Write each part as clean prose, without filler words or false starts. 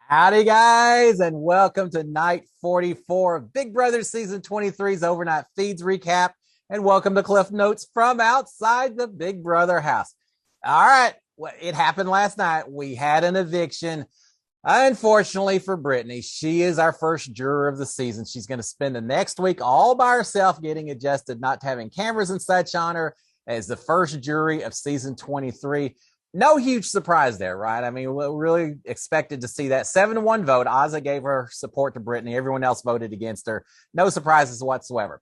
Howdy, guys, and welcome to night 44 of Big Brother Season 23's Overnight Feeds Recap. And welcome to Cliff Notes from outside the Big Brother house. All right, it happened last night. We had an eviction. Unfortunately for Brittany, she is our first juror of the season. She's going to spend the next week all by herself getting adjusted, not having cameras and such on her as the first jury of season 23. No huge surprise there, right? I mean, we really expected to see that 7-1 vote. Ozzy gave her support to Brittany. Everyone else voted against her. No surprises whatsoever.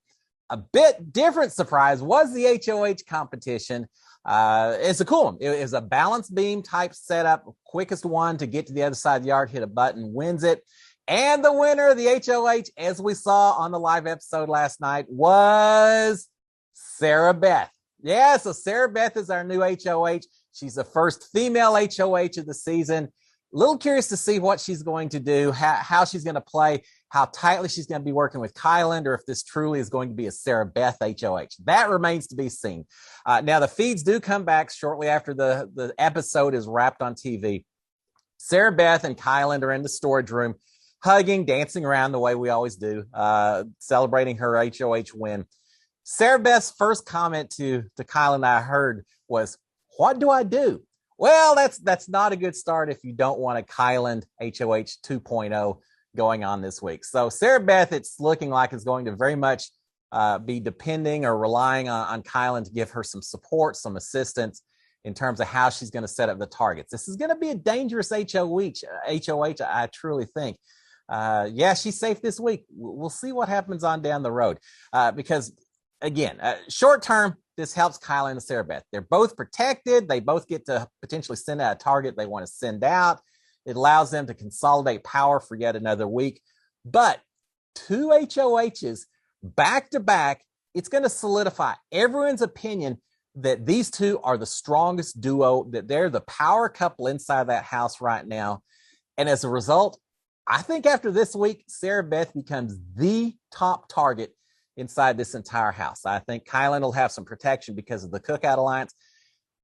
A bit different surprise was the HOH competition. It's a cool one. It was a balance beam type setup. Quickest one to get to the other side of the yard, hit a button, wins it. And the winner of the HOH, as we saw on the live episode last night, was Sarah Beth. Yeah, so Sarah Beth is our new HOH. She's the first female HOH of the season. A little curious to see what she's going to do, how she's going to play, how tightly she's going to be working with Kyland, or if this truly is going to be a Sarah Beth HOH. That remains to be seen. Now, the feeds do come back shortly after the episode is wrapped on TV. Sarah Beth and Kyland are in the storage room, hugging, dancing around the way we always do, celebrating her HOH win. Sarah Beth's first comment to Kyland I heard was, "What do I do?" Well, that's not a good start if you don't want a Kyland HOH 2.0 going on this week. So Sarah Beth, it's looking like it's going to very much be depending or relying on Kyland to give her some support, some assistance in terms of how she's going to set up the targets. This is going to be a dangerous HOH, I truly think. Yeah, she's safe this week. We'll see what happens on down the road because, again, short term, this helps Kyland and Sarah Beth. They're both protected. They both get to potentially send out a target they want to send out. It allows them to consolidate power for yet another week. But two HOHs back to back, it's going to solidify everyone's opinion that these two are the strongest duo, that they're the power couple inside that house right now. And as a result, I think after this week, Sarah Beth becomes the top target inside this entire house. I think Kyland will have some protection because of the Cookout Alliance.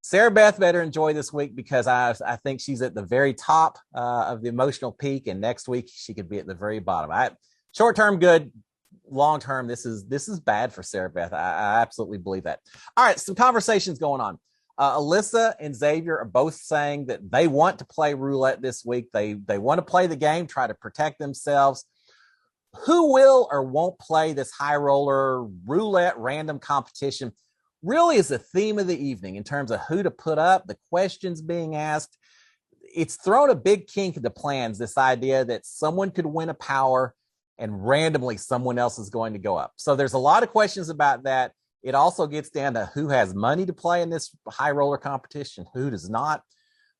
Sarah Beth better enjoy this week because I think she's at the very top of the emotional peak, and next week she could be at the very bottom. Short term, good. Long term, this is bad for Sarah Beth. I absolutely believe that. All right, some conversations going on. Alyssa and Xavier are both saying that they want to play roulette this week. They want to play the game, try to protect themselves. Who will or won't play this high roller roulette random competition really is the theme of the evening in terms of who to put up, the questions being asked. It's thrown a big kink into plans, this idea that someone could win a power and randomly someone else is going to go up. So there's a lot of questions about that. It also gets down to who has money to play in this high roller competition, who does not.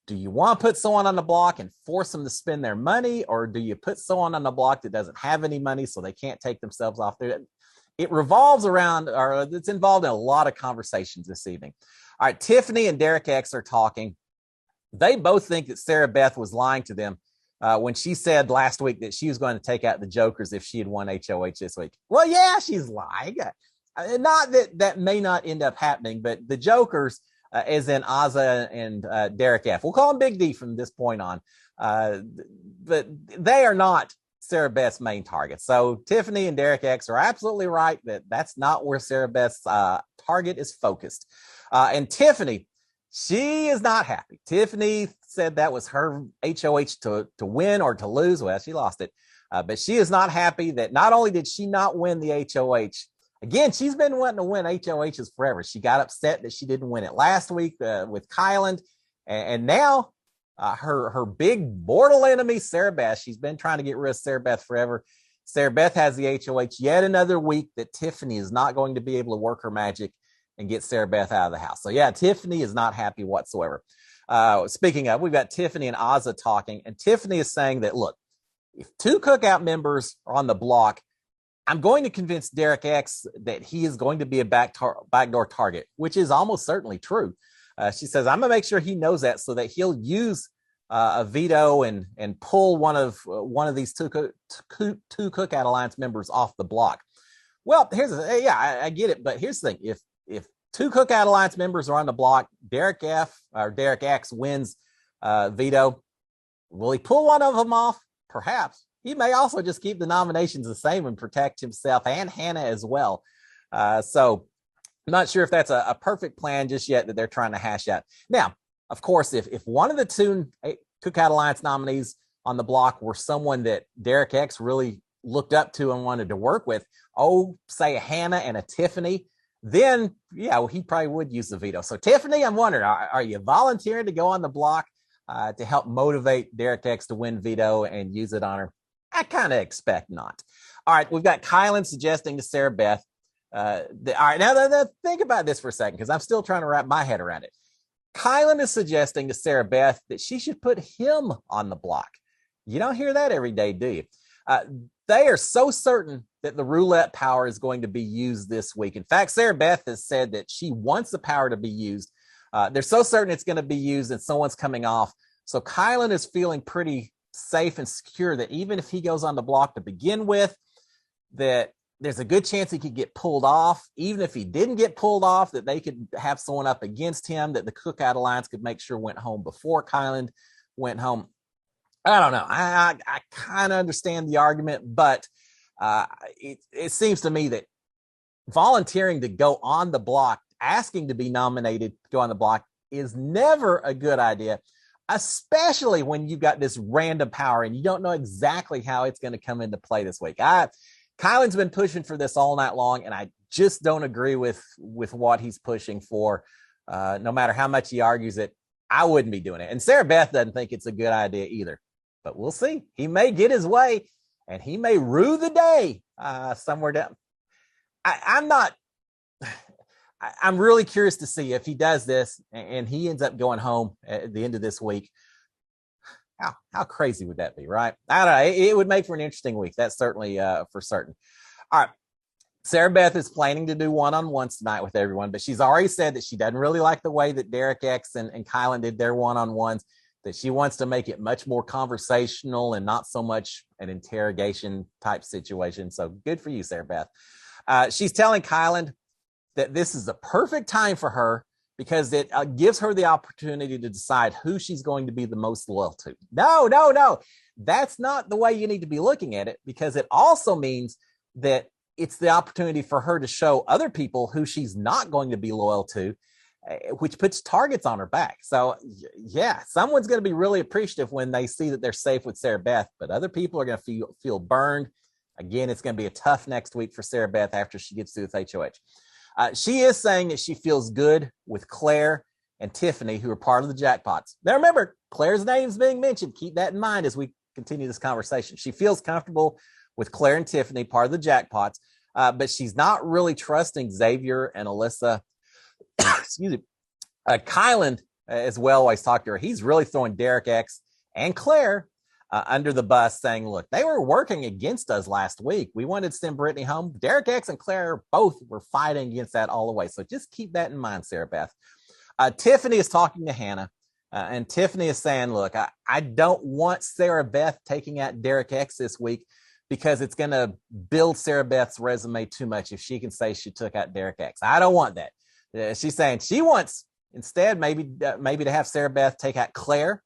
Do you want to put someone on the block and force them to spend their money, or do you put someone on the block that doesn't have any money so they can't take themselves off there? It revolves around, or it's involved in a lot of conversations this evening. All right, Tiffany and Derek X are talking. They both think that Sarah Beth was lying to them when she said last week that she was going to take out the Jokers if she had won HOH this week. Well, yeah, she's lying. Not that may not end up happening, but the Jokers, as in Azza and Derek F. We'll call him Big D from this point on. But they are not Sarah Beth's main target. So Tiffany and Derek X are absolutely right that that's not where Sarah Beth's target is focused. And Tiffany, she is not happy. Tiffany said that was her HOH to win or to lose. Well, she lost it. But she is not happy that not only did she not win the HOH, again, she's been wanting to win HOHs forever. She got upset that she didn't win it last week with Kyland. And now her big mortal enemy, Sarah Beth, she's been trying to get rid of Sarah Beth forever. Sarah Beth has the HOH yet another week that Tiffany is not going to be able to work her magic and get Sarah Beth out of the house. So, yeah, Tiffany is not happy whatsoever. Speaking of, we've got Tiffany and Azza talking. And Tiffany is saying that, look, if two Cookout members are on the block, I'm going to convince Derek X that he is going to be a backdoor target, which is almost certainly true. She says, I'm going to make sure he knows that so that he'll use a veto and pull one of these two Cookout Alliance members off the block. Well, I get it, but here's the thing: if two Cookout Alliance members are on the block, Derek X wins veto. Will he pull one of them off? perhaps he may also just keep the nominations the same and protect himself and Hannah as well. So I'm not sure if that's a perfect plan just yet that they're trying to hash out. Now, of course, if one of the two Cookout Alliance nominees on the block were someone that Derek X really looked up to and wanted to work with, say a Hannah and a Tiffany, then he probably would use the veto. So Tiffany, I'm wondering, are you volunteering to go on the block to help motivate Derek X to win veto and use it on her? I kind of expect not. All right, we've got Kyland suggesting to Sarah Beth. All right, now think about this for a second, because I'm still trying to wrap my head around it. Kyland is suggesting to Sarah Beth that she should put him on the block. You don't hear that every day, do you? They are so certain that the roulette power is going to be used this week. In fact, Sarah Beth has said that she wants the power to be used. They're so certain it's going to be used and someone's coming off. So Kyland is feeling pretty safe and secure that even if he goes on the block to begin with, that there's a good chance he could get pulled off. Even if he didn't get pulled off, that they could have someone up against him, that the Cookout Alliance could make sure went home before Kyland went home. I don't know. I kind of understand the argument, but it seems to me that volunteering to go on the block, asking to be nominated to go on the block, is never a good idea, especially when you've got this random power and you don't know exactly how it's going to come into play this week. Kyland's been pushing for this all night long, and I just don't agree with what he's pushing for. No matter how much he argues it, I wouldn't be doing it. And Sarah Beth doesn't think it's a good idea either. But we'll see. He may get his way, and he may rue the day somewhere down. I'm really curious to see if he does this and he ends up going home at the end of this week. How crazy would that be, right? I don't know. It would make for an interesting week. That's certainly for certain. All right. Sarah Beth is planning to do one-on-ones tonight with everyone, but she's already said that she doesn't really like the way that Derek X and Kyland did their one-on-ones, that she wants to make it much more conversational and not so much an interrogation type situation. So good for you, Sarah Beth. She's telling Kyland that this is the perfect time for her because it gives her the opportunity to decide who she's going to be the most loyal to. No. That's not the way you need to be looking at it, because it also means that it's the opportunity for her to show other people who she's not going to be loyal to, which puts targets on her back. So yeah, someone's going to be really appreciative when they see that they're safe with Sarah Beth, but other people are going to feel burned. Again, it's going to be a tough next week for Sarah Beth after she gets through with HOH. She is saying that she feels good with Claire and Tiffany, who are part of the jackpots. Now remember, Claire's name's being mentioned. Keep that in mind as we continue this conversation. She feels comfortable with Claire and Tiffany, part of the jackpots, but she's not really trusting Xavier and Alyssa. Excuse me. Kyland as well, always talked to her. He's really throwing Derek X and Claire under the bus, saying, look, they were working against us last week. We wanted to send Brittany home. Derek X and Claire both were fighting against that all the way. So just keep that in mind, Sarah Beth. Tiffany is talking to Hannah, and Tiffany is saying, look, I don't want Sarah Beth taking out Derek X this week because it's going to build Sarah Beth's resume too much if she can say she took out Derek X. I don't want that. She's saying she wants instead maybe to have Sarah Beth take out Claire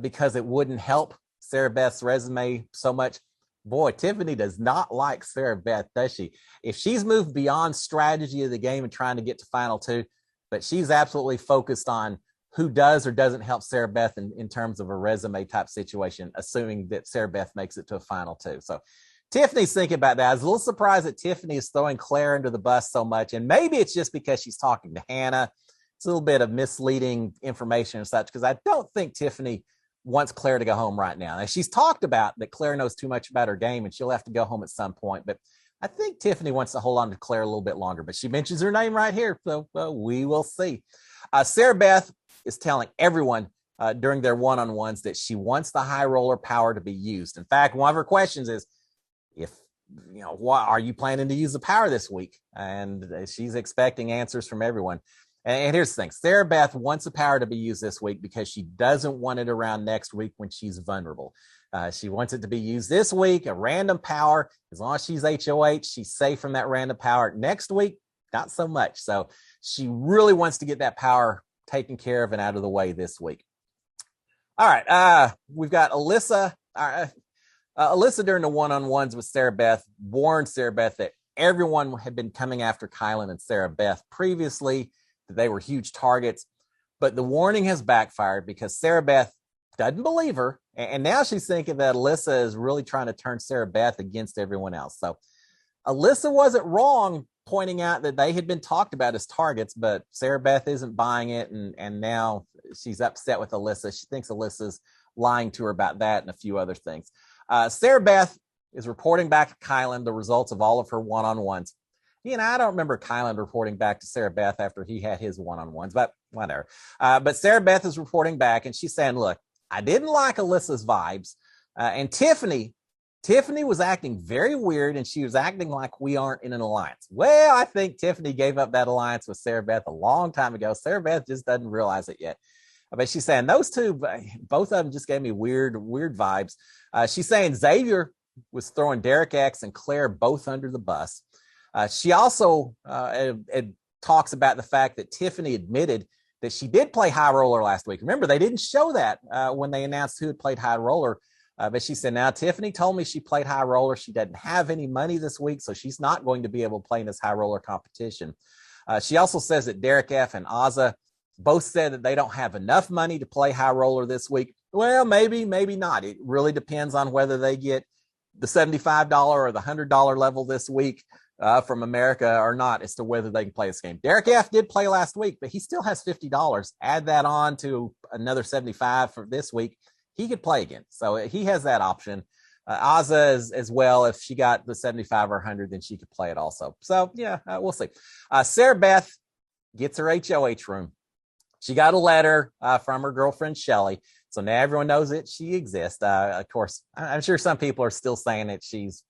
because it wouldn't help Sarah Beth's resume so much. Boy, Tiffany does not like Sarah Beth, does she? If she's moved beyond strategy of the game and trying to get to final two, but she's absolutely focused on who does or doesn't help Sarah Beth in terms of a resume type situation, assuming that Sarah Beth makes it to a final two. So Tiffany's thinking about that. I was a little surprised that Tiffany is throwing Claire under the bus so much. And maybe it's just because she's talking to Hannah. It's a little bit of misleading information and such, because I don't think Tiffany wants Claire to go home right now. Now, she's talked about that Claire knows too much about her game and she'll have to go home at some point. But I think Tiffany wants to hold on to Claire a little bit longer. But she mentions her name right here, so we will see. Sarah Beth is telling everyone during their one-on-ones that she wants the high roller power to be used. In fact, one of her questions is, what are you planning to use the power this week? And she's expecting answers from everyone. And here's the thing. Sarah Beth wants the power to be used this week because she doesn't want it around next week when she's vulnerable. She wants it to be used this week, a random power. As long as she's HOH, she's safe from that random power. Next week, not so much. So she really wants to get that power taken care of and out of the way this week. All right. We've got Alyssa. Alyssa, during the one-on-ones with Sarah Beth, warned Sarah Beth that everyone had been coming after Kyland and Sarah Beth previously, that they were huge targets. But the warning has backfired because Sarah Beth doesn't believe her. And now she's thinking that Alyssa is really trying to turn Sarah Beth against everyone else. So Alyssa wasn't wrong pointing out that they had been talked about as targets, but Sarah Beth isn't buying it. And now she's upset with Alyssa. She thinks Alyssa's lying to her about that and a few other things. Sarah Beth is reporting back to Kyland the results of all of her one-on-ones. I don't remember Kyland reporting back to Sarah Beth after he had his one-on-ones, but whatever. But Sarah Beth is reporting back, and she's saying, look, I didn't like Alyssa's vibes. And Tiffany was acting very weird, and she was acting like we aren't in an alliance. Well, I think Tiffany gave up that alliance with Sarah Beth a long time ago. Sarah Beth just doesn't realize it yet. But she's saying those two, both of them just gave me weird vibes. She's saying Xavier was throwing Derek X and Claire both under the bus. She also talks about the fact that Tiffany admitted that she did play high roller last week. Remember, they didn't show that when they announced who had played high roller. But she said, now Tiffany told me she played high roller. She doesn't have any money this week, so she's not going to be able to play in this high roller competition. She also says that Derek F and Azza both said that they don't have enough money to play high roller this week. Well, maybe not. It really depends on whether they get the $75 or the $100 level this week from America or not as to whether they can play this game. Derek F did play last week, but he still has $50. Add that on to another $75 for this week. He could play again. So he has that option. Azza as well. If she got the 75 or 100, then she could play it also. So yeah, we'll see. Sarah Beth gets her HOH room. She got a letter from her girlfriend, Shelly. So now everyone knows that she exists. Of course, I'm sure some people are still saying that she's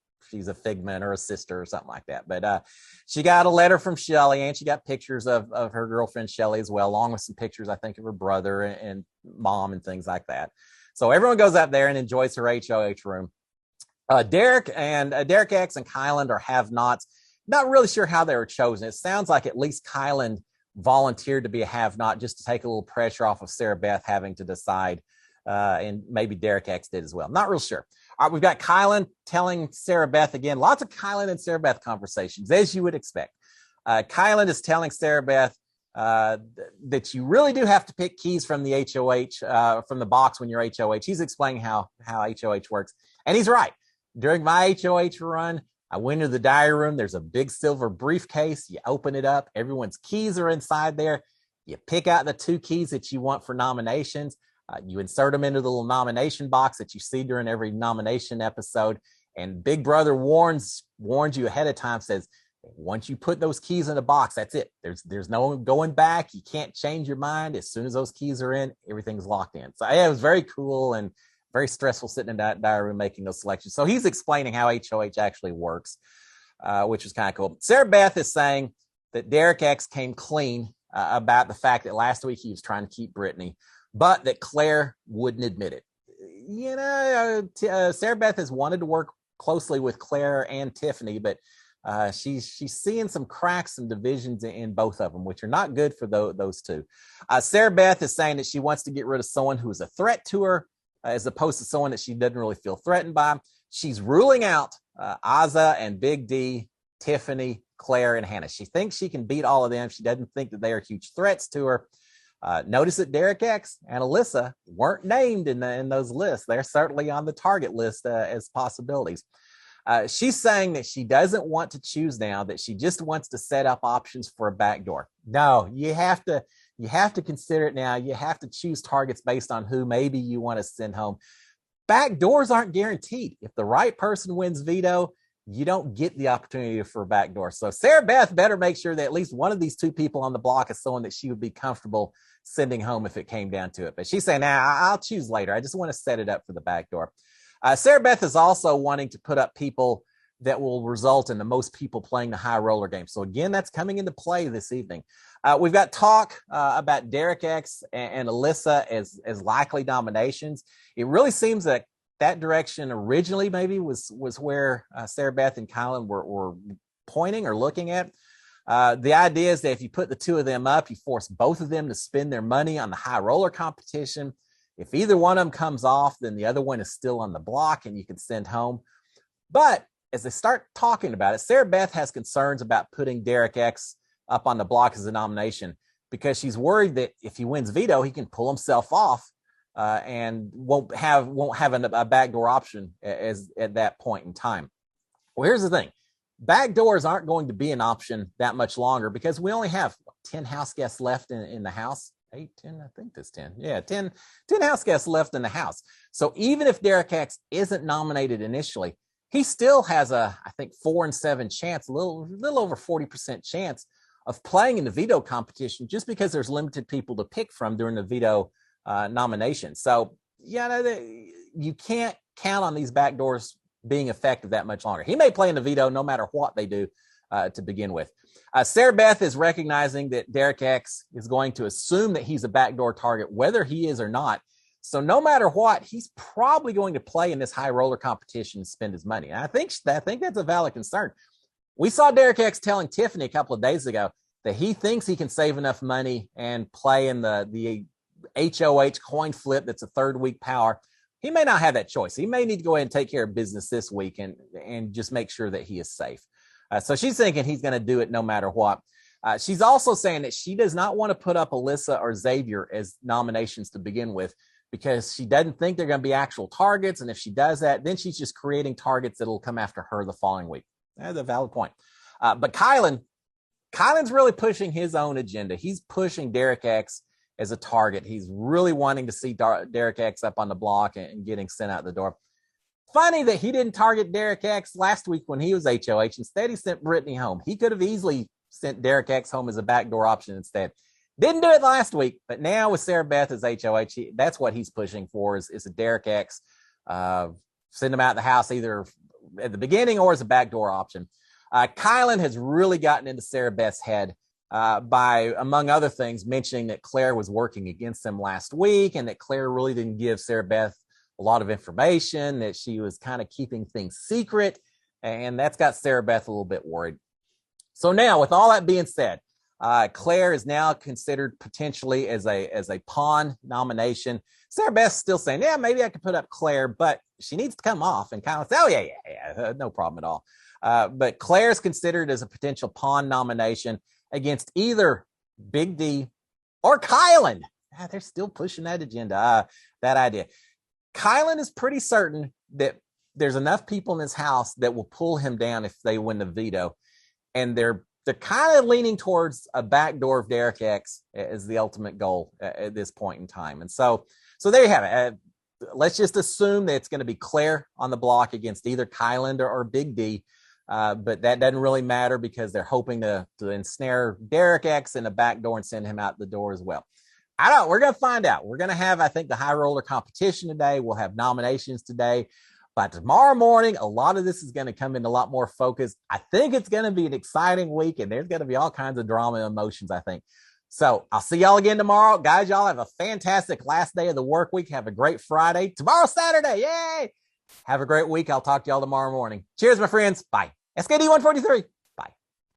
a figment or a sister or something like that. But she got a letter from Shelly, and she got pictures of her girlfriend, Shelly, as well, along with some pictures, I think, of her brother and mom and things like that. So everyone goes up there and enjoys her HOH room. Derek X and Kyland are have-nots. Not really sure how they were chosen. It sounds like at least Kyland volunteered to be a have-not just to take a little pressure off of Sarah Beth having to decide, and maybe Derek X did as well. Not real sure. All right, we've got Kyland telling Sarah Beth again, lots of Kyland and Sarah Beth conversations, as you would expect. Kyland is telling Sarah Beth that you really do have to pick keys from the HOH, from the box when you're HOH. He's explaining how HOH works. And he's right. During my HOH run, I went into the diary room. There's a big silver briefcase. You open it up. Everyone's keys are inside there. You pick out the 2 keys that you want for nominations. You insert them into the little nomination box that you see during every nomination episode. And Big Brother warns you ahead of time, says, once you put those keys in the box, that's it. There's no going back. You can't change your mind. As soon as those keys are in, everything's locked in. So yeah, it was very cool and very stressful sitting in that diary room making those selections. So he's explaining how HOH actually works, which is kind of cool. Sarah Beth is saying that Derek X came clean about the fact that last week he was trying to keep Brittany, but that Claire wouldn't admit it. Sarah Beth has wanted to work closely with Claire and Tiffany, but she's seeing some cracks and divisions in both of them, which are not good for those two. Sarah Beth is saying that she wants to get rid of someone who is a threat to her, as opposed to someone that she doesn't really feel threatened by. She's ruling out Azza and Big D, Tiffany, Claire, and Hannah. She thinks she can beat all of them. She doesn't think that they are huge threats to her. Notice that Derek X and Alyssa weren't named in those lists. They're certainly on the target list as possibilities. She's saying that she doesn't want to choose now, that she just wants to set up options for a backdoor. No, you have to consider it now. You have to choose targets based on who maybe you want to send home. Backdoors aren't guaranteed. If the right person wins veto, you don't get the opportunity for a backdoor. So Sarah Beth better make sure that at least one of these 2 people on the block is someone that she would be comfortable sending home if it came down to it. But she's saying, I'll choose later. I just want to set it up for the backdoor. Sarah Beth is also wanting to put up people that will result in the most people playing the high roller game. So again, that's coming into play this evening. We've got talk about Derek X and Alyssa as likely nominations. It really seems that direction originally maybe was where Sarah Beth and Kyland were pointing or looking at. The idea is that if you put the 2 of them up, you force both of them to spend their money on the high roller competition. If either one of them comes off, then the other one is still on the block and you can send home. But as they start talking about it, Sarah Beth has concerns about putting Derek X up on the block as a nomination because she's worried that if he wins veto, he can pull himself off and won't have a backdoor option at that point in time. Well, here's the thing. Backdoors aren't going to be an option that much longer because we only have 10 house guests left in the house. 8, 10, I think there's 10. Yeah, 10 house guests left in the house. So even if Derek X isn't nominated initially, he still has I think 4 and 7 chance, a little over 40% chance of playing in the veto competition just because there's limited people to pick from during the veto nomination. So, yeah, you can't count on these backdoors being effective that much longer. He may play in the veto no matter what they do to begin with. Sarah Beth is recognizing that Derek X is going to assume that he's a backdoor target, whether he is or not. So no matter what, he's probably going to play in this high roller competition and spend his money. And I think that's a valid concern. We saw Derek X telling Tiffany a couple of days ago that he thinks he can save enough money and play in the HOH coin flip that's a third week power. He may not have that choice. He may need to go ahead and take care of business this week and just make sure that he is safe. So she's thinking he's going to do it no matter what. She's also saying that she does not want to put up Alyssa or Xavier as nominations to begin with because she doesn't think they're going to be actual targets. And if she does that, then she's just creating targets that will come after her the following week. That's a valid point. But Kyland's really pushing his own agenda. He's pushing Derek X as a target. He's really wanting to see Derek X up on the block and getting sent out the door. Funny that he didn't target Derek X last week when he was HOH. Instead, he sent Brittany home. He could have easily sent Derek X home as a backdoor option instead. Didn't do it last week, but now with Sarah Beth as HOH, that's what he's pushing for is a Derek X. Send him out of the house either at the beginning or as a backdoor option. Kyland has really gotten into Sarah Beth's head by, among other things, mentioning that Claire was working against him last week and that Claire really didn't give Sarah Beth a lot of information, that she was kind of keeping things secret, and that's got Sarah Beth a little bit worried. So now, with all that being said, Claire is now considered potentially as a pawn nomination. Sarah Beth's still saying, yeah, maybe I could put up Claire, but she needs to come off. And Kyland says, oh, yeah, no problem at all. But Claire's considered as a potential pawn nomination against either Big D or Kyland. They're still pushing that agenda, that idea. Kyland is pretty certain that there's enough people in his house that will pull him down if they win the veto. And they're kind of leaning towards a backdoor of Derek X as the ultimate goal at this point in time. And so there you have it. Let's just assume that it's going to be Claire on the block against either Kyland or Big D. But that doesn't really matter because they're hoping to ensnare Derek X in a backdoor and send him out the door as well. I don't know. We're going to find out. We're going to have, I think, the high roller competition today. We'll have nominations today. But tomorrow morning, a lot of this is going to come into a lot more focus. I think it's going to be an exciting week, and there's going to be all kinds of drama and emotions, I think. So I'll see y'all again tomorrow. Guys, y'all have a fantastic last day of the work week. Have a great Friday. Tomorrow's Saturday. Yay! Have a great week. I'll talk to y'all tomorrow morning. Cheers, my friends. Bye. SKD 143.